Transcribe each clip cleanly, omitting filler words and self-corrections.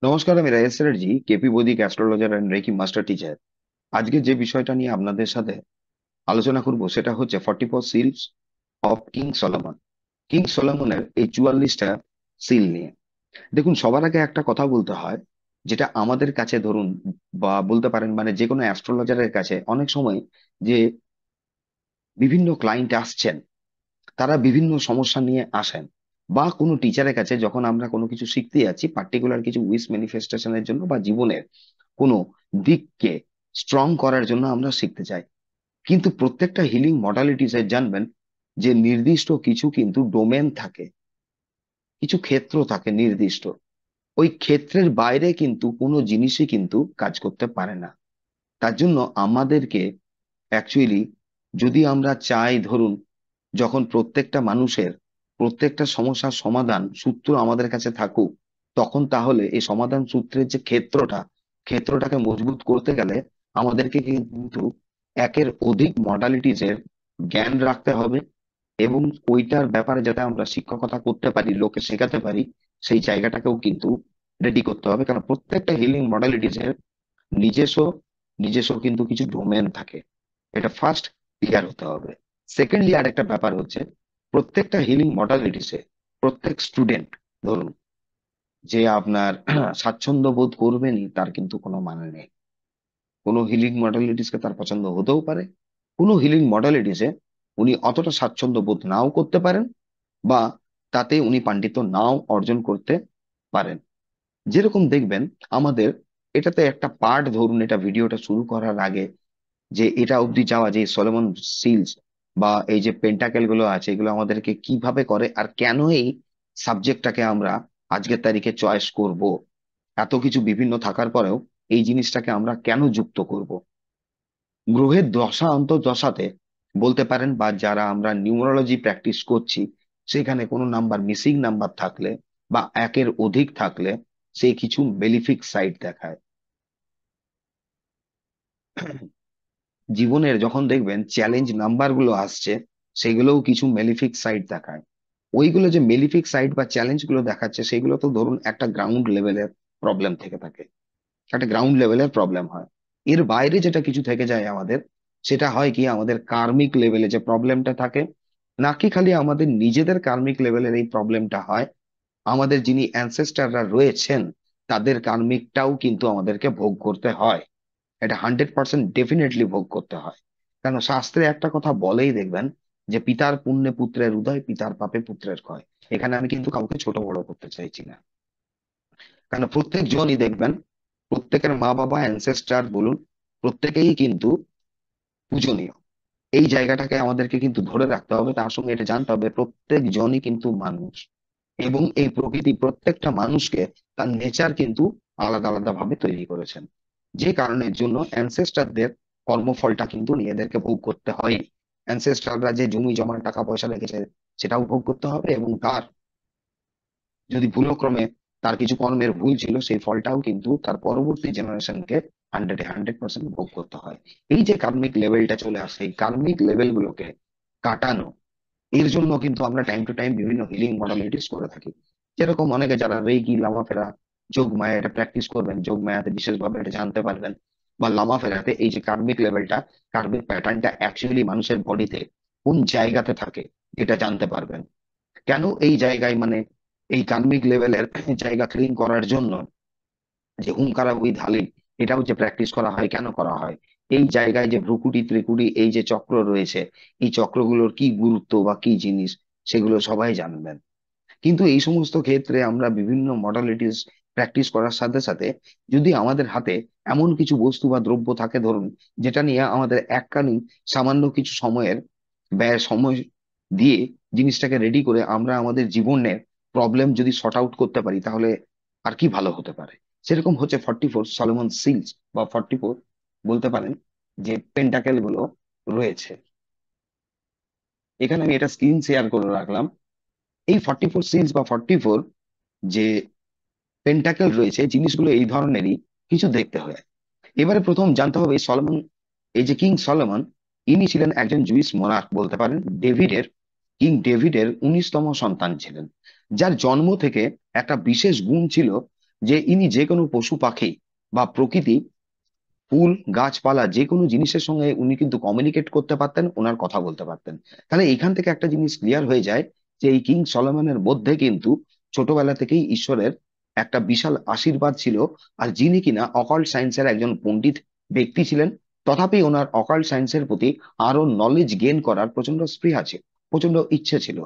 নমস্কার, আমি রায়েশ চ্যাটার্জি, কেপি বৈদিক astrologer and reiki master teacher. আজকে যে বিষয়টা নিয়ে আপনাদের সাথে আলোচনা করব সেটা হচ্ছে 44 seals of king Solomon. King সলোমনের এই 44টা সিল নিয়ে। দেখুন, সবার আগে একটা কথা বলতে হয়, যেটা আমাদের কাছে ধরুন বা বলতে পারেন মানে যে কোনো অ্যাস্ট্রোলজারের কাছে অনেক সময় যে বিভিন্ন ক্লায়েন্ট আসছেন, তারা বিভিন্ন সমস্যা নিয়ে আসেন, বা কোনো টিচারের কাছে যখন আমরা কোনো কিছু শিখতে যাচ্ছি পার্টিকুলার কিছু উইশ ম্যানিফেস্টেশনের জন্য বা জীবনের কোনো দিককে স্ট্রং করার জন্য আমরা শিখতে চাই। কিন্তু প্রত্যেকটা হিলিং মডালিটিস এর জানবেন যে নির্দিষ্ট কিছু কিন্তু ডোমেন থাকে, কিছু ক্ষেত্র থাকে নির্দিষ্ট। ওই ক্ষেত্রের বাইরে কিন্তু কোনো জিনিসই কিন্তু কাজ করতে পারে না। তার জন্য আমাদেরকে অ্যাকচুয়ালি, যদি আমরা চাই ধরুন, যখন প্রত্যেকটা মানুষের প্রত্যেকটা সমস্যার সমাধান সূত্র আমাদের কাছে থাকুক, তখন তাহলে এই সমাধান সূত্রের যে ক্ষেত্রটাকে মজবুত করতে গেলে আমাদেরকে কিন্তু একের অধিক মডালিটিস এর জ্ঞান রাখতে হবে, এবং ওইটার ব্যাপারে যাতে আমরা শিক্ষকতা করতে পারি, লোকে শেখাতে পারি, সেই জায়গাটাকেও কিন্তু রেডি করতে হবে। কারণ প্রত্যেকটা হিলিং মডালিটিস এর নিজস্ব নিজস্ব কিন্তু কিছু ডোমেন থাকে। এটা ফার্স্ট ক্লিয়ার হতে হবে। সেকেন্ডলি আর একটা ব্যাপার হচ্ছে, প্রত্যেকটা হিলিং মডালিটিসে প্রত্যেক স্টুডেন্ট ধরুন যে আপনার স্বাচ্ছন্দ্য বোধ করবেনই তার কিন্তু কোনো মানে নেই। কোনো হিলিং মডালিটিসকে তার পছন্দ হতেও পারে, কোনো হিলিং মডালিটিসে উনি অতটা স্বাচ্ছন্দ্য বোধ নাও করতে পারেন, বা তাতে উনি পাণ্ডিত্য নাও অর্জন করতে পারেন। যেরকম দেখবেন আমাদের এটাতে একটা পার্ট, ধরুন এটা ভিডিওটা শুরু করার আগে, যে এটা অবধি যাওয়া, যে সলোমন সিলস বা এই যে পেন্টাকেল গুলো আছে, এগুলো আমাদেরকে কিভাবে করে আর কেন এই সাবজেক্টটাকে আমরা আজকের তারিখে চয়েস করব, এত কিছু বিভিন্ন থাকার পরেও এই জিনিসটাকে আমরা কেন যুক্ত করব। গ্রহের দশা অন্তর্দশাতে বলতে পারেন, বা যারা আমরা নিউমারোলজি প্র্যাকটিস করছি, সেখানে কোনো নাম্বার মিসিং নাম্বার থাকলে বা একের অধিক থাকলে সে কিছু বেনিফিক সাইড দেখায়। জীবনের যখন দেখবেন চ্যালেঞ্জ নাম্বার গুলো আসছে, সেগুলোও কিছু মেলিফিক সাইড দেখায়। ওইগুলো যে মেলিফিক সাইড বা চ্যালেঞ্জ গুলো দেখাচ্ছে, সেগুলো তো ধরুন একটা গ্রাউন্ড লেভেলের প্রবলেম থেকে থাকে, একটা গ্রাউন্ড লেভেলের প্রবলেম হয়। এর বাইরে যেটা কিছু থেকে যায় আমাদের, সেটা হয় কি আমাদের কার্মিক লেভেলে যে প্রবলেমটা থাকে। নাকি খালি আমাদের নিজেদের কার্মিক লেভেলের এই প্রবলেমটা হয়, আমাদের যিনি অ্যানসেস্টাররা রয়েছেন তাদের কার্মিকটাও কিন্তু আমাদেরকে ভোগ করতে হয়। এটা 100% ডেফিনেটলি ভোগ করতে হয়। কারণ শাস্ত্রে একটা কথা বলেই দেখবেন, যে পিতার পুণ্যে পুত্রের উদয়, পিতার পাপে পুত্রের ক্ষয়। এখানে আমি কিন্তু কাউকে ছোট বড় করতে চাইছি না। কারণ প্রত্যেক জনই দেখবেন, প্রত্যেকের মা বাবা অ্যানসেস্টার বলুন, প্রত্যেকেই কিন্তু পূজনীয়। এই জায়গাটাকে আমাদেরকে কিন্তু ধরে রাখতে হবে। তার সঙ্গে এটা জানতে হবে প্রত্যেক জনই কিন্তু মানুষ, এবং এই প্রকৃতি প্রত্যেকটা মানুষকে তার নেচার কিন্তু আলাদা আলাদা ভাবে তৈরি করেছেন। যে কারণের জন্য অ্যানসেস্টারদের কর্মফলটা কিন্তু নিজেদেরকে ভোগ করতে হয়। অ্যানসেস্টাররা যে জমি জমা টাকা পয়সা রেখেছে, সেটাও ভোগ করতে হবে, এবং তার যদি ভুলক্রমে তার কিছু কর্মের ভুল ছিল, সেই ফলটাও কিন্তু তার পরবর্তী জেনারেশনকে 100% ভোগ করতে হয়। এই যে কার্মিক লেভেলটা চলে আসে, এই কার্মিক লেভেল গুলোকে কাটানো, এর জন্য কিন্তু আমরা টাইম টু টাইম বিভিন্ন হিলিং মডালিটিস করে থাকি। যেরকম অনেকে যারা রেকি, লামা ফেরা, যোগ মায়া এটা প্র্যাকটিস করবেন, যোগ মায়াতে বিশেষভাবে এটা জানতে পারবেন, বা লামা ফেরাতে এই যে কার্মিক লেভেলটা, কার্মিক প্যাটার্নটা অ্যাকচুয়ালি মানুষের বডিতে কোন জায়গাতে থাকে এটা জানতে পারবেন। কেন এই জায়গায় মানে এই কার্মিক লেভেলের জায়গা ক্লিন করার জন্য যে হুঙ্কারা উইথ হালিম, এটাও যে প্র্যাকটিস করা হয়, কেন করা হয়, এই জায়গায় যে ভ্রুকুটি ত্রিকুটি এই যে চক্র রয়েছে, এই চক্রগুলোর কি গুরুত্ব বা কি জিনিস, সেগুলো সবাই জানবেন। কিন্তু এই সমস্ত ক্ষেত্রে আমরা বিভিন্ন মডালিটিস প্র্যাকটিস করার সাথে সাথে, যদি আমাদের হাতে এমন কিছু বস্তু বা দ্রব্য থাকে ধরুন, যেটা নিয়ে আমাদের এককালীন সামান্য কিছু সময়ের সময় দিয়ে জিনিসটাকে রেডি করে আমরা আমাদের জীবনের প্রবলেম যদি শর্ট আউট করতে পারি, তাহলে আর কি ভালো হতে পারে। সেরকম হচ্ছে 44 সলোমন সিলস, বা 44 বলতে পারেন যে পেন্টাকেল গুলো রয়েছে। এখানে আমি এটা স্ক্রিন শেয়ার করে রাখলাম। এই 44 সিলস বা 44 যে পেন্টাকেল রয়েছে, জিনিসগুলো এই ধরনেরই কিছু দেখতে হয়। এবারে প্রথম জানতে হবে সলোমন, এই যে কিং সলোমন, ইনি ছিলেন একজন জুইস মোনার্ক বলতে পারেন, কিং ডেভিডের 19তম সন্তান ছিলেন, যার জন্ম থেকে একটা বিশেষ গুণ ছিল, যে ইনি যে কোনো পশু পাখি বা প্রকৃতি, ফুল গাছপালা যে কোনো জিনিসের সঙ্গে উনি কিন্তু কমিউনিকেট করতে পারতেন, ওনার কথা বলতে পারতেন। তাহলে এখান থেকে একটা জিনিস ক্লিয়ার হয়ে যায় যে এই কিং সলোমনের মধ্যে কিন্তু ছোটবেলা থেকেই ঈশ্বরের একটা বিশাল আশীর্বাদ ছিল। আর যিনি কিনা অকাল্ট সায়েন্সের একজন পণ্ডিত ব্যক্তি ছিলেন, তথাপি ওনার অকাল্ট সায়েন্সের প্রতি আরো নলেজ গেইন করার প্রচন্ড স্পৃহা ছিল, প্রচন্ড ইচ্ছে ছিল,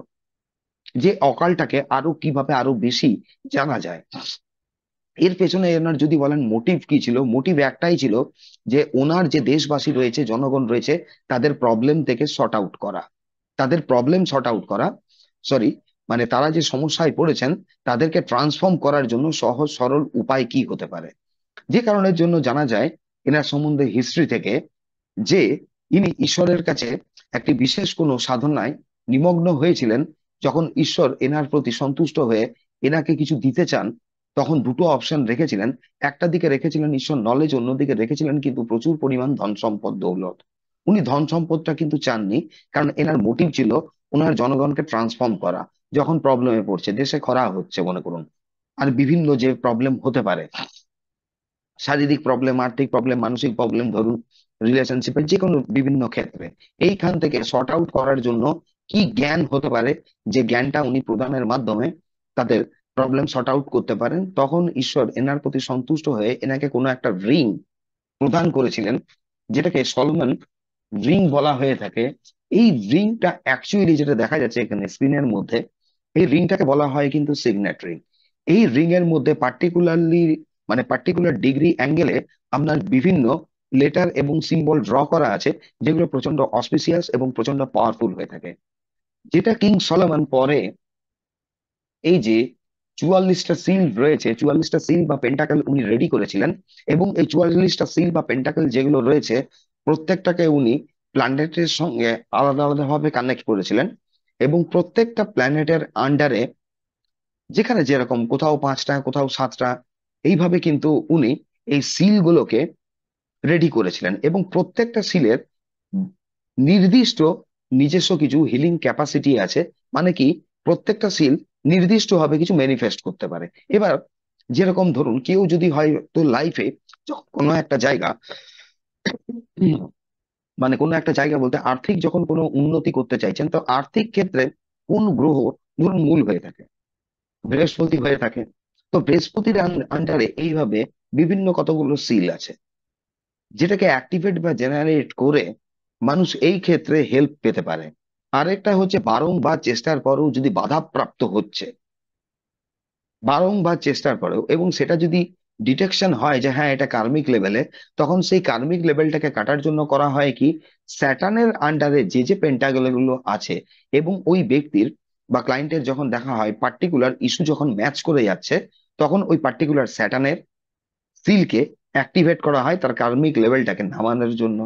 যে অকালটাকে আরো কিভাবে আরো বেশি জানা যায়। এর পেছনে এনার যদি বলেন মোটিভ কি ছিল, মোটিভ একটাই ছিল, যে ওনার যে দেশবাসী রয়েছে, জনগণ রয়েছে, তাদের প্রবলেম থেকে শর্ট আউট করা, তাদের প্রবলেম শর্ট আউট করা, সরি, মানে তারা যে সমস্যায় পড়েছেন তাদেরকে ট্রান্সফর্ম করার জন্য সহজ সরল উপায় কি হতে পারে। যে কারণের জন্য জানা যায় এনার সম্বন্ধে হিস্ট্রি থেকে যে ইনি ঈশ্বরের কাছে একটি বিশেষ কোনো সাধনায় নিমগ্ন হয়েছিলেন। যখন ঈশ্বর এনার প্রতি সন্তুষ্ট হয়ে এনাকে কিছু দিতে চান, তখন দুটো অপশন রেখেছিলেন। একটা দিকে রেখেছিলেন ঈশ্বর নলেজ, অন্যদিকে রেখেছিলেন কিন্তু প্রচুর পরিমাণ ধন সম্পদ দৌলত। উনি ধন সম্পদটা কিন্তু চাননি, কারণ এনার মোটিভ ছিল ওনার জনগণকে ট্রান্সফর্ম করা। যখন প্রবলেমে পড়ছে, দেশে খরা হচ্ছে মনে করুন, আর বিভিন্ন যে প্রবলেম হতে পারে, শারীরিক প্রবলেম, আর্থিক প্রবলেম, মানসিক প্রবলেম, ধরুন রিলেশনশিপের যে কোনো বিভিন্ন ক্ষেত্রে, এইখান থেকে শর্ট আউট করার জন্য কি জ্ঞান হতে পারে, যে জ্ঞানটা উনি প্রদানের মাধ্যমে তাদের প্রবলেম শর্ট আউট করতে পারেন, তখন ঈশ্বর এনার প্রতি সন্তুষ্ট হয়ে এনাকে কোনো একটা রিং প্রদান করেছিলেন, যেটাকে সলোমন রিং বলা হয়ে থাকে। এই রিংটা অ্যাকচুয়ালি যেটা দেখা যাচ্ছে এখানে স্ক্রিনের মধ্যে, এই রিংটাকে বলা হয় কিন্তু সিগনেট রিং। এই রিং এর মধ্যে পার্টিকুলারলি, মানে পার্টিকুলার ডিগ্রি অ্যাঙ্গেলে আপনার বিভিন্ন লেটার এবং সিম্বল ড্র করা আছে, যেগুলো প্রচন্ড অসপিসিয়াস এবং প্রচন্ড পাওয়ারফুল হয়ে থাকে। যেটা কিং সলোমন পরে এই যে 44টা সিল রয়েছে, 44টা সিল বা পেন্টাকেল উনি রেডি করেছিলেন, এবং এই 44টা সিল বা পেন্টাকেল যেগুলো রয়েছে, প্রত্যেকটাকে উনি প্ল্যানেটের সঙ্গে আলাদা আলাদা ভাবে কানেক্ট করেছিলেন। এবং প্রত্যেকটা প্ল্যানেটের আন্ডারে, যেখানে যেরকম কোথাও 5টা কোথাও 7টা, এইভাবে কিন্তু উনি এই সিল গুলোকে রেডি করেছিলেন। এবং প্রত্যেকটা সিলের নির্দিষ্ট নিজস্ব কিছু হিলিং ক্যাপাসিটি আছে। মানে কি, প্রত্যেকটা সিল নির্দিষ্ট ভাবে কিছু ম্যানিফেস্ট করতে পারে। এবার যেরকম ধরুন কেউ যদি হয়তো লাইফে যখন কোনো একটা জায়গা, উম, মানে কোনো একটা জায়গা বলতে আর্থিক যখন কোনো উন্নতি করতে চাইছেন, তো আর্থিক ক্ষেত্রে কোন গ্রহ ধরুন মূল হয়ে থাকে, বৃহস্পতি হয়ে থাকে। তো বৃহস্পতির আন্ডারে এইভাবে বিভিন্ন কতগুলো সিল আছে, যেটাকে অ্যাক্টিভেট বা জেনারেট করে মানুষ এই ক্ষেত্রে হেল্প পেতে পারে। আরেকটা হচ্ছে বারংবার চেষ্টার পরেও যদি বাধাপ্রাপ্ত হচ্ছে, বারংবার চেষ্টার পরেও, এবং সেটা যদি ডিটেকশন হয় যে হ্যাঁ এটা কার্মিক লেভেলে, তখন সেই কার্মিক লেভেলটাকে কাটার জন্য করা হয় কি, স্যাটার্নের আন্ডারে যে যে পেন্টাগল গুলো আছে, এবং ওই ব্যক্তির বা ক্লায়েন্টের যখন দেখা হয় পার্টিকুলার ইস্যু যখন ম্যাচ করে যাচ্ছে, তখন ওই পার্টিকুলার স্যাটার্নের সিলকে অ্যাক্টিভেট করা হয় তার কার্মিক লেভেলটাকে নামানোর জন্য।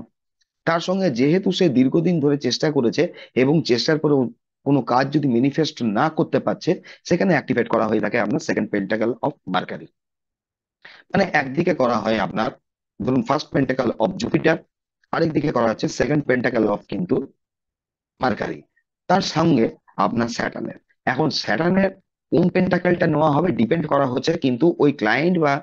তার সঙ্গে যেহেতু সে দীর্ঘদিন ধরে চেষ্টা করেছে, এবং চেষ্টার পরেও কোনো কাজ যদি ম্যানিফেস্ট না করতে পারছে, সেখানে অ্যাক্টিভেট করা হয়ে থাকে আপনার সেকেন্ড পেন্টাকল অফ মার্কারি। মানে একদিকে করা হয় আপনার ধরুন ফার্স্ট পেন্টাকল অফ জুপিটার, আরেকদিকে করা হচ্ছে সেকেন্ড পেন্টাকল অফ কিন্তু মার্কারি, তার সঙ্গে আপনার স্যাটার্নের। এখন স্যাটার্নের কোন পেন্টাকলটা নেওয়া হবে ডিপেন্ড করা হচ্ছে কিন্তু ওই ক্লায়েন্ট বা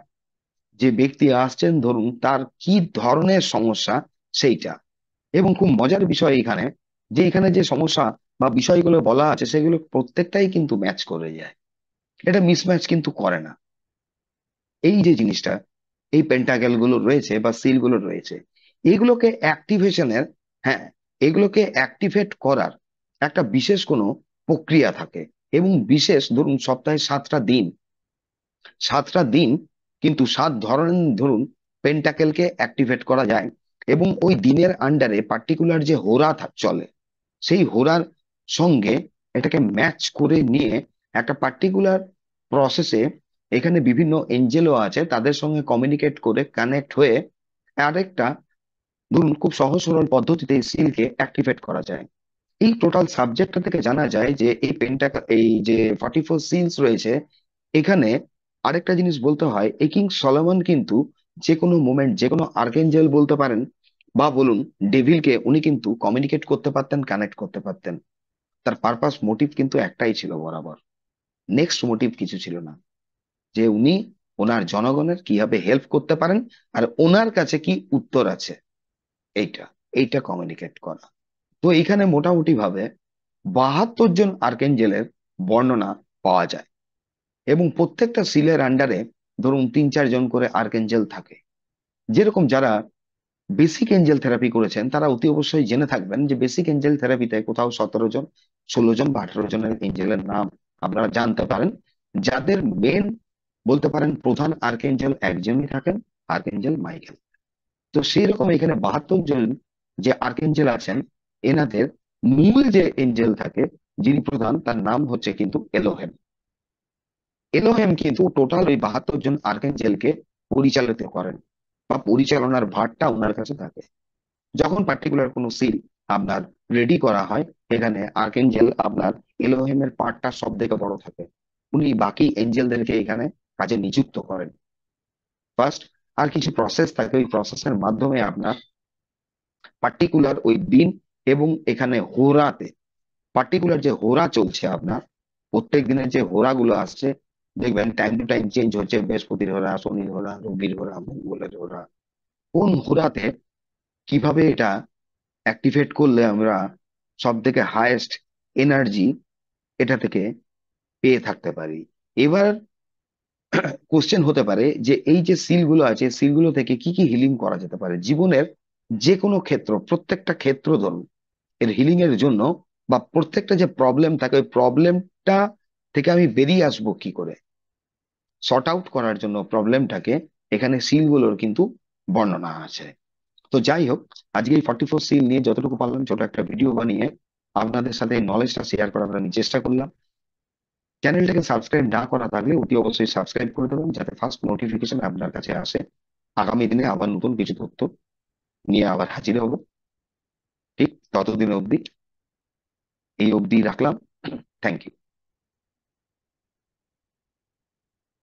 যে ব্যক্তি আসছেন ধরুন তার কি ধরনের সমস্যা, সেইটা। এবং খুব মজার বিষয় এখানে, যে এখানে যে সমস্যা বা বিষয়গুলো বলা আছে সেগুলো প্রত্যেকটাই কিন্তু ম্যাচ করে যায়, এটা মিসম্যাচ কিন্তু করে না। এই যে জিনিসটা, এই পেন্টাকেল গুলো রয়েছে বা সিল গুলো রয়েছে, এগুলোকে অ্যাক্টিভেশনের, হ্যাঁ, এগুলোকে অ্যাক্টিভেট করার একটা বিশেষ কোনো প্রক্রিয়া থাকে। এবং বিশেষ ধরুন সপ্তাহে 7টা দিন, 7টা দিন কিন্তু 7 ধরনের ধরুন পেন্টাকেলকে অ্যাক্টিভেট করা যায়। এবং ওই দিনের আন্ডারে পার্টিকুলার যে হোরা চলে, সেই হোরার সঙ্গে এটাকে ম্যাচ করে নিয়ে একটা পার্টিকুলার প্রসেসে, এখানে বিভিন্ন এঞ্জেলও আছে, তাদের সঙ্গে কমিউনিকেট করে কানেক্ট হয়ে আরেকটা ধরুন খুব সহজ সরল পদ্ধতিতে সিলকে অ্যাক্টিভেট করা যায়। এই টোটাল সাবজেক্টটা থেকে জানা যায় যে এই এই যে 44 সিলস রয়েছে, এখানে আরেকটা জিনিস বলতে হয়, এই কিং সলোমন কিন্তু যে কোনো মোমেন্ট যে কোনো আর্কেঞ্জেল বলতে পারেন বা বলুন ডেভিলকে উনি কিন্তু কমিউনিকেট করতে পারতেন, কানেক্ট করতে পারতেন। তার পারপাস মোটিভ কিন্তু একটাই ছিল বরাবর, নেক্সট মোটিভ কিছু ছিল না, যে উনি ওনার জনগণের কিভাবে হেল্প করতে পারেন, আর ওনার কাছে কি উত্তর আছে, এইটা এইটা কমিউনিকেট করা। তো এখানে মোটামুটি ভাবে 72 জন আর্কেঞ্জেলের বর্ণনা পাওয়া যায়, এবং প্রত্যেকটা সিলের আন্ডারে ধরুন 3-4 জন করে আর্কেঞ্জেল থাকে। যেরকম যারা বেসিক এঞ্জেল থেরাপি করেছেন তারা অতি অবশ্যই জেনে থাকবেন যে বেসিক এঞ্জেল থেরাপিতে কোথাও 17 জন, 16 জন বা 18 জনের এঞ্জেলের নাম আপনারা জানতে পারেন, যাদের মেন বলতে পারেন প্রধান আর্কেঞ্জেল একজনই থাকেন, আর্কেঞ্জেল মাইকেল। তো সেই রকম এখানে 72 জন যে আর্কেঞ্জেল আছেন, এনাদের মূল যে এঞ্জেল থাকে যিনি প্রধান, তার নাম হচ্ছে কিন্তু এলোহেম। এলোহেম কিন্তু টোটাল ওই 72 জন আর্কেঞ্জেলকে পরিচালিত করেন, বা পরিচালনার ভারটা ওনার কাছে থাকে। যখন পার্টিকুলার কোনো সিল আপনার রেডি করা হয়, এখানে আর্কেঞ্জেল আপনার এলোহেমের পার্টটা সব থেকে বড় থাকে। উনি বাকি এঞ্জেলদেরকে এখানে কাজে নিযুক্ত করেন ফার্স্ট। আর কিছু প্রসেস থাকে, ওই প্রসেসের মাধ্যমে আপনার পার্টিকুলার ওই দিন এবং এখানে হোরাতে পার্টিকুলার যে হোরা চলছে আপনার, প্রত্যেক দিনের যে হোরা গুলো আসছে, দেখবেন টাইম টু টাইম চেঞ্জ হচ্ছে, বৃহস্পতির হোরা, শনির হোরা, রবির হোরা, মঙ্গলের হোরা, কোন হোরাতে কিভাবে এটা অ্যাক্টিভেট করলে আমরা সব থেকে হায়েস্ট এনার্জি এটা থেকে পেয়ে থাকতে পারি। এবার কোশ্চেন হতে পারে যে এই যে সিল গুলো আছে, সিল গুলো থেকে কি কি হিলিং করা যেতে পারে জীবনের যে কোনো ক্ষেত্র, প্রত্যেকটা ক্ষেত্র ধরুন এর হিলিং এর জন্য, বা প্রত্যেকটা যে প্রবলেম থাকে ওই প্রবলেমটা থেকে আমি বেরিয়ে আসবো কি করে, সর্ট আউট করার জন্য প্রবলেমটাকে, এখানে সিল গুলোর কিন্তু বর্ণনা আছে। তো যাই হোক, আজকে এই 44 সিল নিয়ে যতটুকু পারলাম ছোট একটা ভিডিও বানিয়ে আপনাদের সাথে নলেজটা শেয়ার করার আমি চেষ্টা করলাম। চ্যানেলটাকে সাবস্ক্রাইব না করা থাকলে অতি অবশ্যই সাবস্ক্রাইব করে দেবেন, যাতে ফার্স্ট নোটিফিকেশন আপনার কাছে আসে। আগামী দিনে আবার নতুন কিছু তথ্য নিয়ে আবার হাজির হব। ঠিক ততদিন অবধি এই অবধি রাখলাম। Thank you.